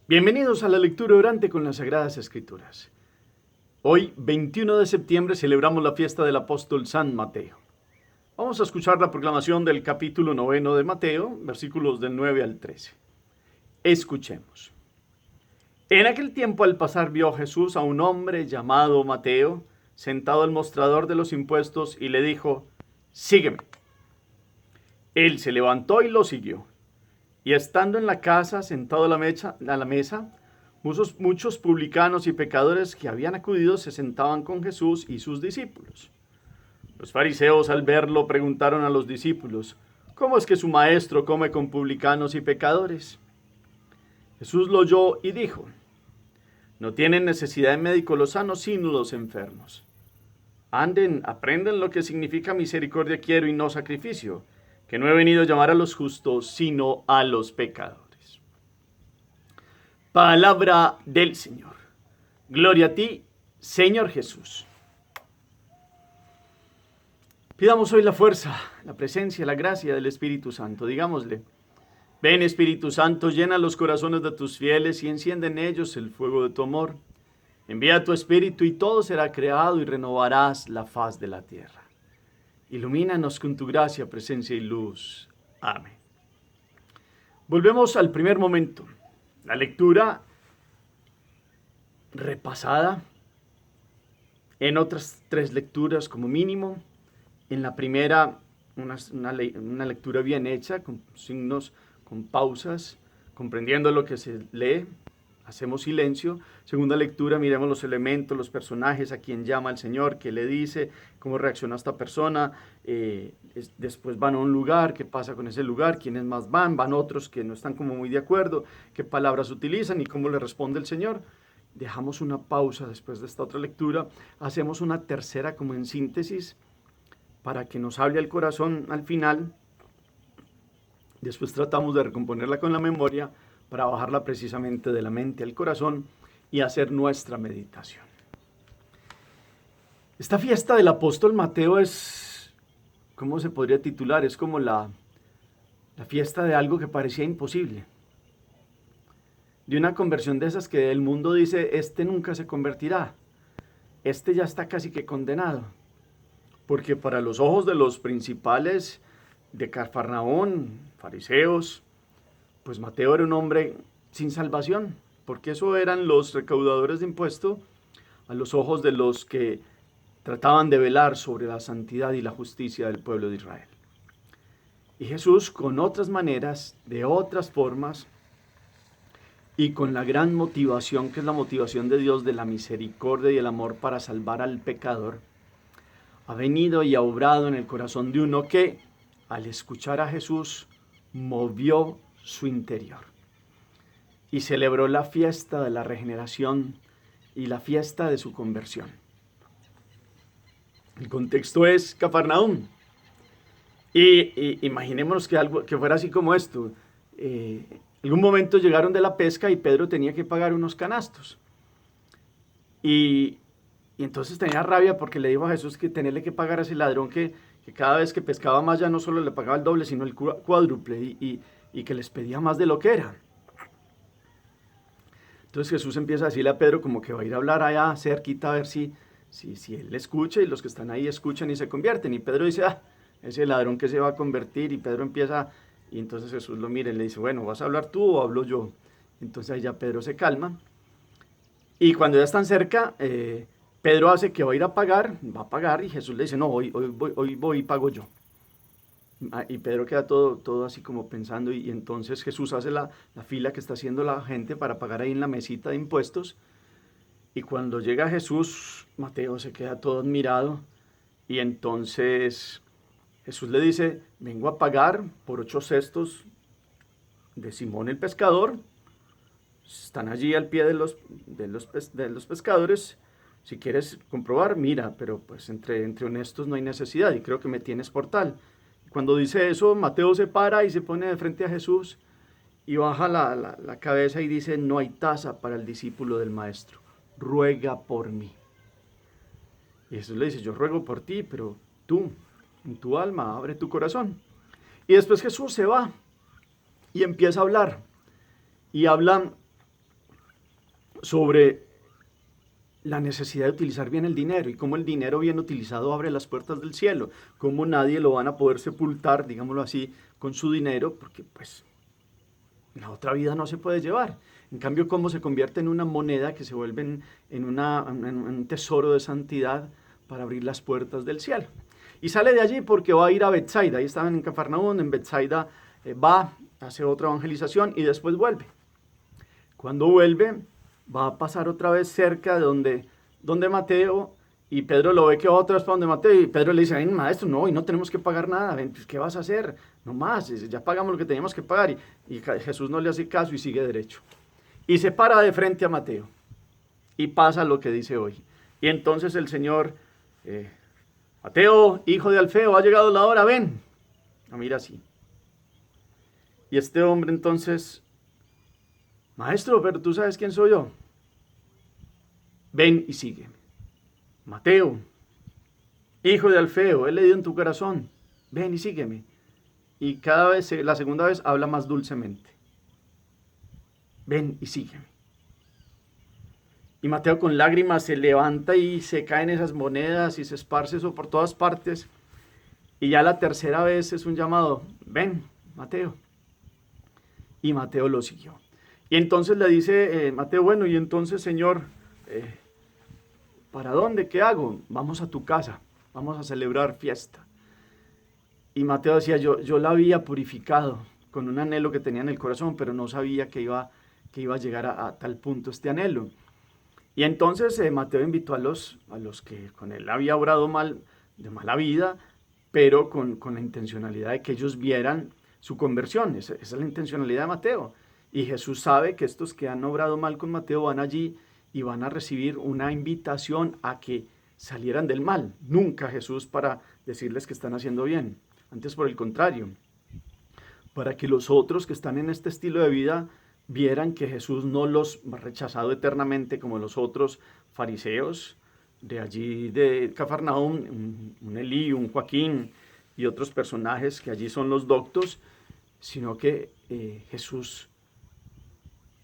Bienvenidos a la lectura orante con las Sagradas Escrituras. Hoy, 21 de septiembre, celebramos la fiesta del apóstol San Mateo. Vamos a escuchar la proclamación del capítulo 9 de Mateo, versículos del 9 al 13. Escuchemos. En aquel tiempo, al pasar, vio Jesús a un hombre llamado Mateo, sentado al mostrador de los impuestos, y le dijo: «Sígueme». Él se levantó y lo siguió. Y estando en la casa, sentado a la mesa, muchos publicanos y pecadores que habían acudido se sentaban con Jesús y sus discípulos. Los fariseos, al verlo, preguntaron a los discípulos: «¿Cómo es que su maestro come con publicanos y pecadores?». Jesús lo oyó y dijo: «No tienen necesidad de médico los sanos, sino los enfermos. Aprendan lo que significa misericordia quiero y no sacrificio, que no he venido a llamar a los justos, sino a los pecadores». Palabra del Señor. Gloria a ti, Señor Jesús. Pidamos hoy la fuerza, la presencia, la gracia del Espíritu Santo. Digámosle: «Ven, Espíritu Santo, llena los corazones de tus fieles y enciende en ellos el fuego de tu amor. Envía tu Espíritu y todo será creado y renovarás la faz de la tierra. Ilumínanos con tu gracia, presencia y luz. Amén». Volvemos al primer momento. La lectura repasada en otras tres lecturas como mínimo. En la primera, una lectura bien hecha, con signos, con pausas, comprendiendo lo que se lee. Hacemos silencio. Segunda lectura, miremos los elementos, los personajes, a quién llama el Señor, qué le dice, cómo reacciona esta persona. Después van a un lugar, qué pasa con ese lugar, quiénes más van otros que no están como muy de acuerdo, qué palabras utilizan y cómo le responde el Señor. Dejamos una pausa después de esta otra lectura, hacemos una tercera como en síntesis, para que nos hable el corazón al final. Después tratamos de recomponerla con la memoria, para bajarla precisamente de la mente al corazón y hacer nuestra meditación. Esta fiesta del apóstol Mateo es, ¿cómo se podría titular? Es como la fiesta de algo que parecía imposible. De una conversión de esas que el mundo dice: este nunca se convertirá, este ya está casi que condenado. Porque para los ojos de los principales de Cafarnaún, fariseos, pues Mateo era un hombre sin salvación, porque eso eran los recaudadores de impuestos a los ojos de los que trataban de velar sobre la santidad y la justicia del pueblo de Israel. Y Jesús, con otras maneras, de otras formas, y con la gran motivación que es la motivación de Dios, de la misericordia y el amor para salvar al pecador, ha venido y ha obrado en el corazón de uno que, al escuchar a Jesús, movió su interior y celebró la fiesta de la regeneración y la fiesta de su conversión. El contexto es Cafarnaúm. Y imaginémonos que fuera así como esto. En algún momento llegaron de la pesca y Pedro tenía que pagar unos canastos. Y entonces tenía rabia porque le dijo a Jesús que tenerle que pagar a ese ladrón que cada vez que pescaba más ya no solo le pagaba el doble, sino el cuádruple, y que les pedía más de lo que era. Entonces Jesús empieza a decirle a Pedro como que va a ir a hablar allá cerquita a ver si él escucha y los que están ahí escuchan y se convierten. Y Pedro dice: ese ladrón que se va a convertir. Y Pedro empieza, y entonces Jesús lo mira y le dice: bueno, ¿vas a hablar tú o hablo yo? Entonces ahí ya Pedro se calma. Y cuando ya están cerca, Pedro hace que va a ir a pagar, va a pagar, y Jesús le dice: no, hoy voy y pago yo. Y Pedro queda todo así como pensando, y entonces Jesús hace la fila que está haciendo la gente para pagar ahí en la mesita de impuestos. Y cuando llega Jesús, Mateo se queda todo admirado, y entonces Jesús le dice: vengo a pagar por 8 cestos de Simón el pescador. Están allí al pie de los pescadores. Si quieres comprobar, mira, pero pues entre honestos no hay necesidad, y creo que me tienes por tal. Cuando dice eso, Mateo se para y se pone de frente a Jesús y baja la cabeza y dice: no hay tasa para el discípulo del maestro, ruega por mí. Y Jesús le dice: yo ruego por ti, pero tú, en tu alma, abre tu corazón. Y después Jesús se va y empieza a hablar. Y habla sobre la necesidad de utilizar bien el dinero y cómo el dinero bien utilizado abre las puertas del cielo, cómo nadie lo van a poder sepultar, digámoslo así, con su dinero, porque pues la otra vida no se puede llevar. En cambio, cómo se convierte en una moneda que se vuelve en un tesoro de santidad para abrir las puertas del cielo. Y sale de allí porque va a ir a Betsaida. Ahí estaban en Cafarnaúm, en Betsaida va, hace otra evangelización y después vuelve. Cuando vuelve, va a pasar otra vez cerca de donde Mateo, y Pedro lo ve que va otra vez para donde Mateo, y Pedro le dice, ven, maestro, no, y no tenemos que pagar nada, ven, pues, ¿qué vas a hacer? No más, ya pagamos lo que teníamos que pagar, y Jesús no le hace caso y sigue derecho. Y se para de frente a Mateo, y pasa lo que dice hoy. Y entonces el Señor, Mateo, hijo de Alfeo, ha llegado la hora, ven. No, mira así. Y este hombre entonces, maestro, pero tú sabes quién soy yo. Ven y sigue. Mateo, hijo de Alfeo, he leído en tu corazón. Ven y sígueme. Y cada vez, la segunda vez, habla más dulcemente. Ven y sígueme. Y Mateo con lágrimas se levanta y se caen esas monedas y se esparce eso por todas partes. Y ya la tercera vez es un llamado. Ven, Mateo. Y Mateo lo siguió. Y entonces le dice Mateo, bueno, y entonces, Señor, ¿para dónde? ¿Qué hago? Vamos a tu casa, vamos a celebrar fiesta. Y Mateo decía, yo la había purificado con un anhelo que tenía en el corazón, pero no sabía que iba a llegar a tal punto este anhelo. Y entonces Mateo invitó a los que con él había obrado mal, de mala vida, pero con la intencionalidad de que ellos vieran su conversión. Esa es la intencionalidad de Mateo. Y Jesús sabe que estos que han obrado mal con Mateo van allí y van a recibir una invitación a que salieran del mal. Nunca Jesús para decirles que están haciendo bien. Antes, por el contrario, para que los otros que están en este estilo de vida vieran que Jesús no los ha rechazado eternamente como los otros fariseos de allí de Cafarnaúm, un Elí, un Joaquín y otros personajes que allí son los doctos, sino que Jesús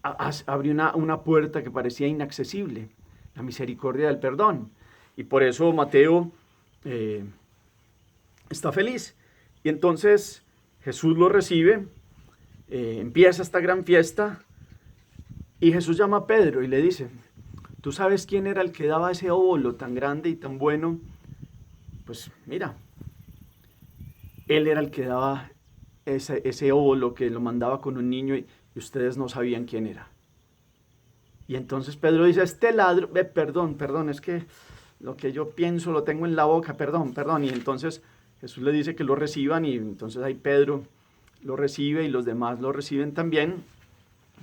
abrió una puerta que parecía inaccesible, la misericordia del perdón. Y por eso Mateo está feliz. Y entonces Jesús lo recibe, empieza esta gran fiesta, y Jesús llama a Pedro y le dice, ¿tú sabes quién era el que daba ese óvulo tan grande y tan bueno? Pues mira, él era el que daba ese óvulo, que lo mandaba con un niño y ustedes no sabían quién era. Y entonces Pedro dice, este ladrón, perdón, es que lo que yo pienso lo tengo en la boca, perdón. Y entonces Jesús le dice que lo reciban, y entonces ahí Pedro lo recibe y los demás lo reciben también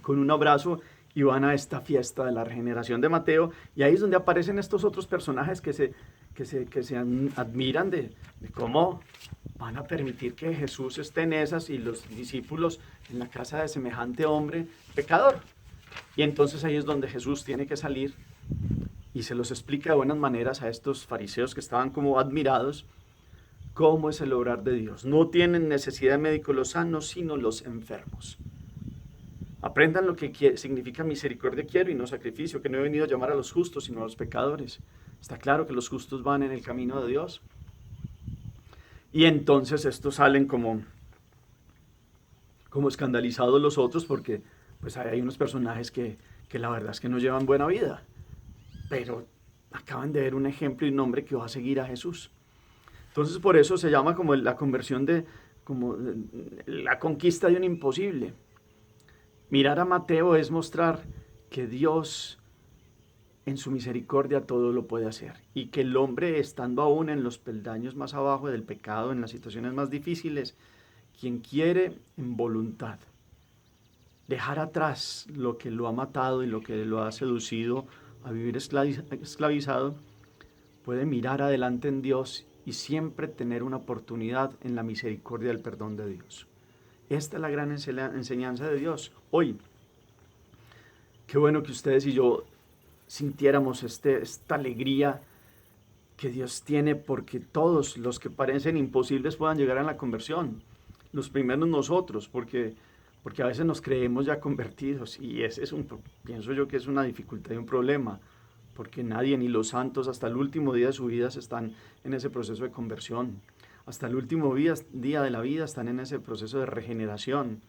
con un abrazo y van a esta fiesta de la regeneración de Mateo. Y ahí es donde aparecen estos otros personajes que se admiran de cómo van a permitir que Jesús esté en esas y los discípulos en la casa de semejante hombre pecador. Y entonces ahí es donde Jesús tiene que salir y se los explica de buenas maneras a estos fariseos que estaban como admirados cómo es el obrar de Dios. No tienen necesidad de médicos los sanos, sino los enfermos. Aprendan lo que significa misericordia quiero y no sacrificio, que no he venido a llamar a los justos, sino a los pecadores. Está claro que los justos van en el camino de Dios. Y entonces estos salen como escandalizados los otros, porque pues hay unos personajes que la verdad es que no llevan buena vida, pero acaban de ver un ejemplo y un hombre que va a seguir a Jesús. Entonces por eso se llama como la conversión como la conquista de un imposible. Mirar a Mateo es mostrar que Dios en su misericordia todo lo puede hacer, y que el hombre, estando aún en los peldaños más abajo del pecado, en las situaciones más difíciles, quien quiere en voluntad dejar atrás lo que lo ha matado y lo que lo ha seducido a vivir esclavizado, puede mirar adelante en Dios y siempre tener una oportunidad en la misericordia del perdón de Dios. Esta es la gran enseñanza de Dios. Hoy, qué bueno que ustedes y yo sintiéramos esta alegría que Dios tiene porque todos los que parecen imposibles puedan llegar a la conversión. Los primeros nosotros, porque porque a veces nos creemos ya convertidos y ese es pienso yo que es una dificultad y un problema, porque nadie, ni los santos, hasta el último día de su vida están en ese proceso de conversión. Hasta el último día de la vida están en ese proceso de regeneración,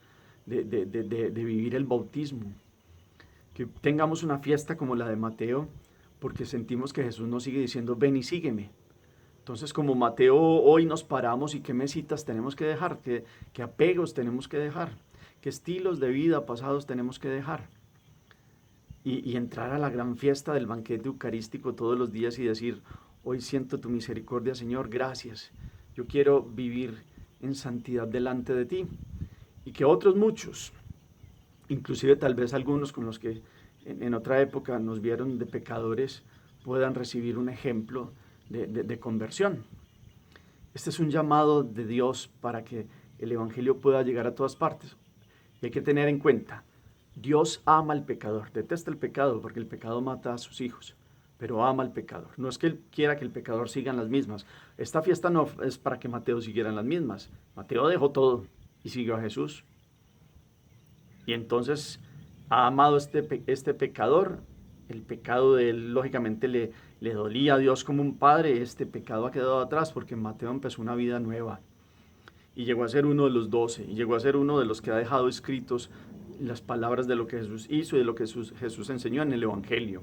de vivir el bautismo. Que tengamos una fiesta como la de Mateo, porque sentimos que Jesús nos sigue diciendo, ven y sígueme. Entonces, como Mateo, hoy nos paramos y qué mesitas tenemos que dejar, qué apegos tenemos que dejar, qué estilos de vida pasados tenemos que dejar. Y entrar a la gran fiesta del banquete eucarístico todos los días y decir, hoy siento tu misericordia, Señor, gracias. Yo quiero vivir en santidad delante de ti. Y que otros muchos, inclusive tal vez algunos con los que en otra época nos vieron de pecadores, puedan recibir un ejemplo de conversión. Este es un llamado de Dios para que el Evangelio pueda llegar a todas partes. Y hay que tener en cuenta, Dios ama al pecador, detesta el pecado porque el pecado mata a sus hijos, pero ama al pecador. No es que Él quiera que el pecador siga en las mismas. Esta fiesta no es para que Mateo siguiera en las mismas. Mateo dejó todo y siguió a Jesús. Y entonces ha amado este pecador. El pecado de él, lógicamente, le dolía a Dios como un padre. Este pecado ha quedado atrás porque Mateo empezó una vida nueva. Y llegó a ser uno de los 12. Y llegó a ser uno de los que ha dejado escritos las palabras de lo que Jesús hizo y de lo que Jesús enseñó en el Evangelio.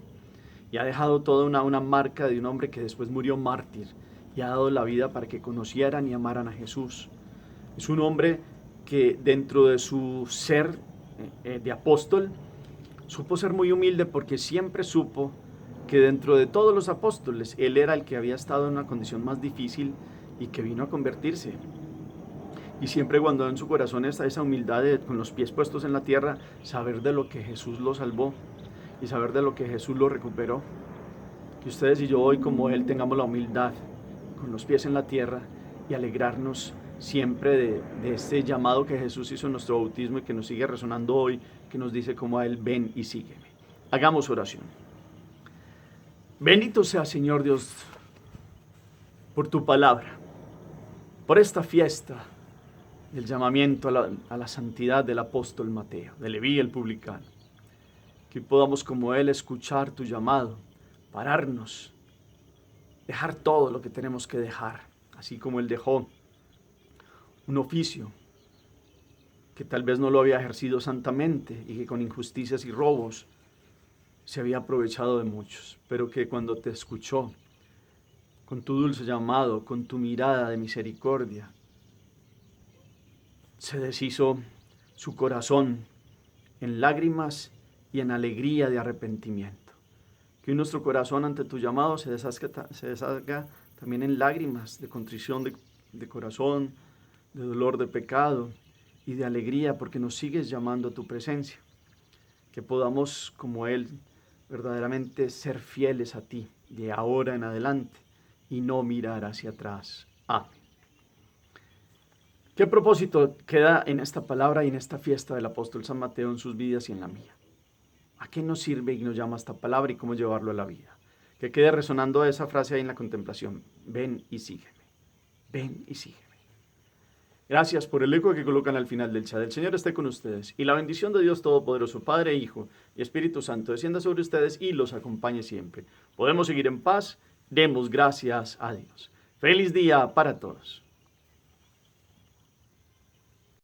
Y ha dejado toda una marca de un hombre que después murió mártir. Y ha dado la vida para que conocieran y amaran a Jesús. Es un hombre que dentro de su ser de apóstol, supo ser muy humilde porque siempre supo que dentro de todos los apóstoles, él era el que había estado en una condición más difícil y que vino a convertirse. Y siempre guardó en su corazón esa humildad de, con los pies puestos en la tierra, saber de lo que Jesús lo salvó y saber de lo que Jesús lo recuperó. Que ustedes y yo hoy como él tengamos la humildad con los pies en la tierra y alegrarnos siempre de este llamado que Jesús hizo en nuestro bautismo y que nos sigue resonando hoy, que nos dice como a Él, ven y sígueme. Hagamos oración. Bendito sea, Señor Dios, por tu palabra, por esta fiesta del llamamiento a la santidad del apóstol Mateo, de Leví el publicano. Que podamos como Él escuchar tu llamado, pararnos, dejar todo lo que tenemos que dejar, así como Él dejó un oficio que tal vez no lo había ejercido santamente y que con injusticias y robos se había aprovechado de muchos, pero que cuando te escuchó, con tu dulce llamado, con tu mirada de misericordia, se deshizo su corazón en lágrimas y en alegría de arrepentimiento. Que nuestro corazón ante tu llamado se deshaga también en lágrimas de contrición de corazón, de dolor de pecado y de alegría porque nos sigues llamando a tu presencia. Que podamos, como Él, verdaderamente ser fieles a ti de ahora en adelante y no mirar hacia atrás. Amén. ¿Qué propósito queda en esta palabra y en esta fiesta del apóstol San Mateo en sus vidas y en la mía? ¿A qué nos sirve y nos llama esta palabra y cómo llevarlo a la vida? Que quede resonando esa frase ahí en la contemplación. Ven y sígueme. Ven y sígueme. Gracias por el eco que colocan al final del chat. El Señor esté con ustedes y la bendición de Dios Todopoderoso, Padre, Hijo y Espíritu Santo descienda sobre ustedes y los acompañe siempre. Podemos seguir en paz. Demos gracias a Dios. Feliz día para todos.